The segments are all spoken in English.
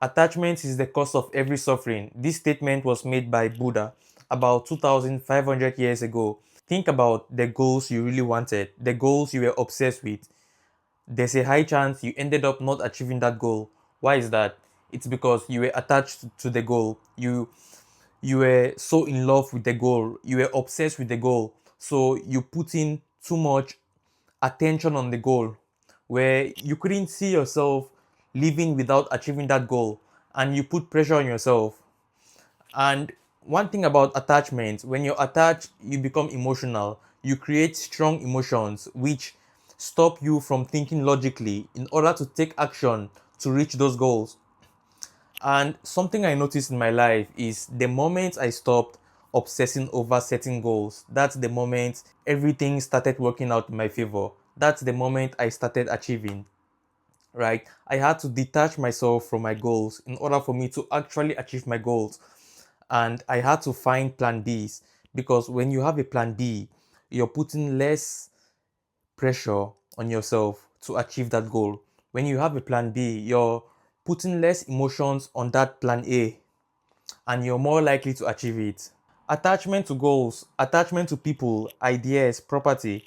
Attachment is the cause of every suffering. This statement was made by Buddha about 2500 years ago. Think about the goals you really wanted, the goals you were obsessed with. There's a high chance you ended up not achieving that goal. Why is that? It's because you were attached to the goal. You were so in love with the goal. You were obsessed with the goal. So you put in too much attention on the goal where you couldn't see yourself living without achieving that goal, and you put pressure on yourself. And one thing about attachment, when you're attached, you become emotional. You create strong emotions which stop you from thinking logically in order to take action to reach those goals. And something I noticed in my life is the moment I stopped obsessing over setting goals, that's the moment everything started working out in my favor. That's the moment I started achieving, right? I had to detach myself from my goals in order for me to actually achieve my goals. And I had to find plan Bs, because when you have a plan B, you're putting less pressure on yourself to achieve that goal. When you have a plan B, you're putting less emotions on that plan A, and you're more likely to achieve it. Attachment to goals, attachment to people, ideas, property.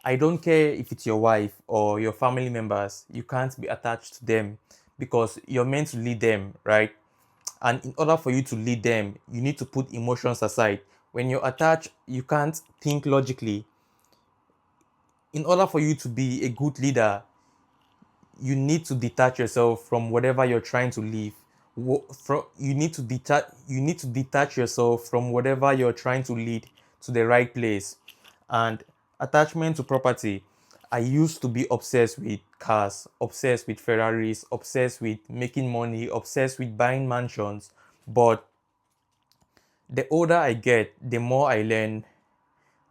I don't care if it's your wife or your family members, you can't be attached to them because you're meant to lead them, right? And in order for you to lead them, you need to put emotions aside. When you're attached, you can't think logically. In order for you to be a good leader, you need to detach yourself from whatever you're trying to live. You need to detach yourself from whatever you're trying to lead to the right place. And attachment to property. I used to be obsessed with cars, obsessed with Ferraris, obsessed with making money, obsessed with buying mansions. But the older I get, the more I learn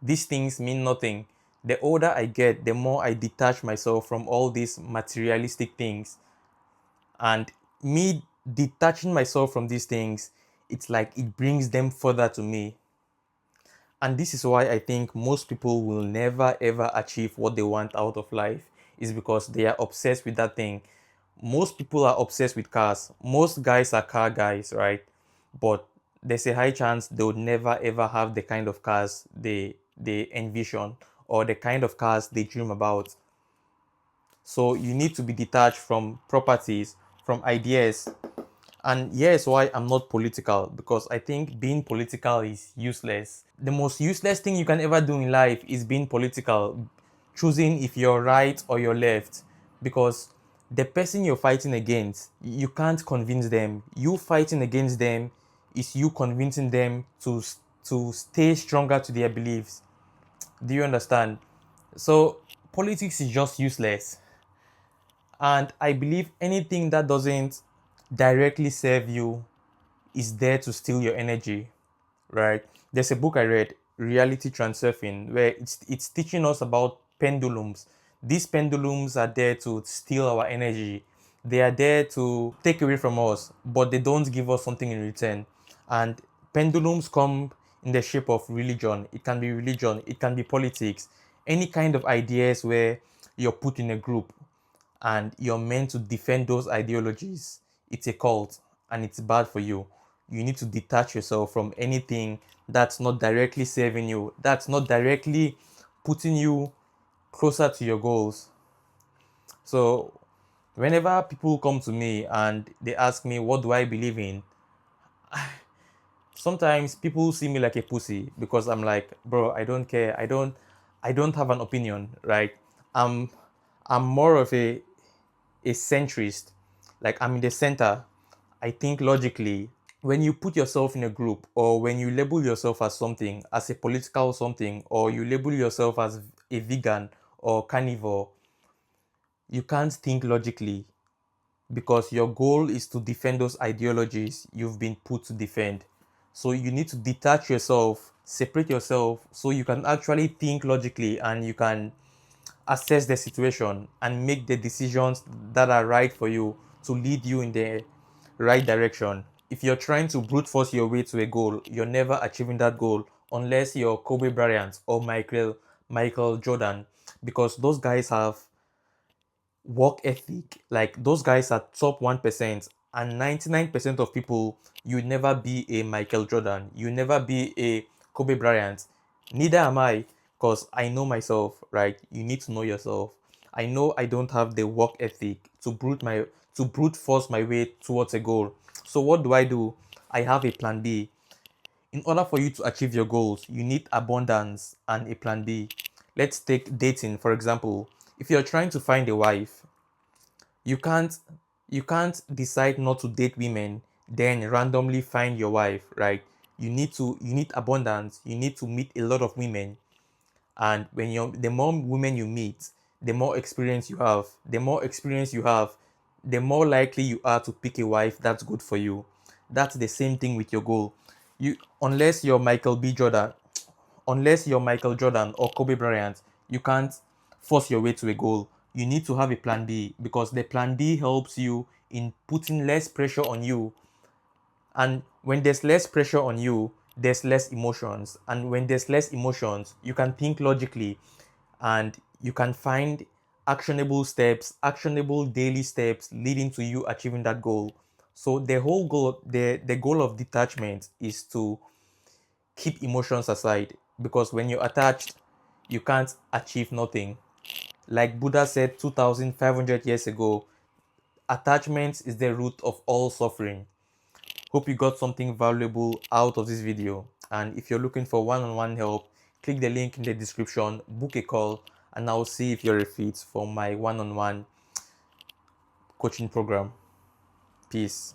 these things mean nothing. The older I get, the more I detach myself from all these materialistic things. And me detaching myself from these things, it's like it brings them further to me. And this is why I think most people will never ever achieve what they want out of life, is because they are obsessed with that thing. Most people are obsessed with cars. Most guys are car guys, right? But there's a high chance they would never ever have the kind of cars they envision, or the kind of cars they dream about. So you need to be detached from properties, from ideas. And here's why I'm not political, because I think being political is useless. The most useless thing you can ever do in life is being political, choosing if you're right or you're left, because the person you're fighting against, you can't convince them. You fighting against them is you convincing them to stay stronger to their beliefs. Do you understand? So politics is just useless. And I believe anything that doesn't directly serve you is there to steal your energy, right? There's a book I read, Reality Transurfing, where it's teaching us about pendulums. These pendulums are there to steal our energy. They are there to take away from us, but they don't give us something in return. And pendulums come in the shape of religion, it can be politics, any kind of ideas where you're put in a group and you're meant to defend those ideologies. It's a cult and it's bad for you. You need to detach yourself from anything that's not directly serving you, that's not directly putting you closer to your goals. So, whenever people come to me and they ask me, what do I believe in? Sometimes people see me like a pussy because I'm like, bro, I don't care. I don't have an opinion, right? I'm I'm more of a centrist. Like, I'm in the center. I think logically. When you put yourself in a group, or when you label yourself as something, as a political something, or you label yourself as a vegan or carnivore, you can't think logically, because your goal is to defend those ideologies you've been put to defend. So you need to detach yourself, separate yourself, so you can actually think logically and you can assess the situation and make the decisions that are right for you to lead you in the right direction. If you're trying to brute force your way to a goal, you're never achieving that goal unless you're Kobe Bryant or Michael Jordan, because those guys have work ethic. Like, those guys are top 1%. And 99% of people, you never be a Michael Jordan, you never be a Kobe Bryant. Neither am I, because I know myself, right? You need to know yourself. I know I don't have the work ethic to brute force my way towards a goal. So what do? I have a plan B. In order for you to achieve your goals, you need abundance and a plan B. Let's take dating, for example. If you're trying to find a wife, you can't you can't decide not to date women, then randomly find your wife, right? You need abundance. You need to meet a lot of women. And the more women you meet, the more experience you have. The more experience you have, the more likely you are to pick a wife that's good for you. That's the same thing with your goal. You unless you're Michael B. Jordan, unless you're Michael Jordan or Kobe Bryant, you can't force your way to a goal. You need to have a plan B, because the plan B helps you in putting less pressure on you. And when there's less pressure on you, there's less emotions. And when there's less emotions, you can think logically, and you can find actionable steps, actionable daily steps leading to you achieving that goal. So the goal of detachment is to keep emotions aside, because when you're attached, you can't achieve nothing. Like Buddha said 2500 years ago, attachment is the root of all suffering. Hope you got something valuable out of this video. And if you're looking for one-on-one help, click the link in the description, book a call, and I'll see if you're a fit for my one-on-one coaching program. Peace.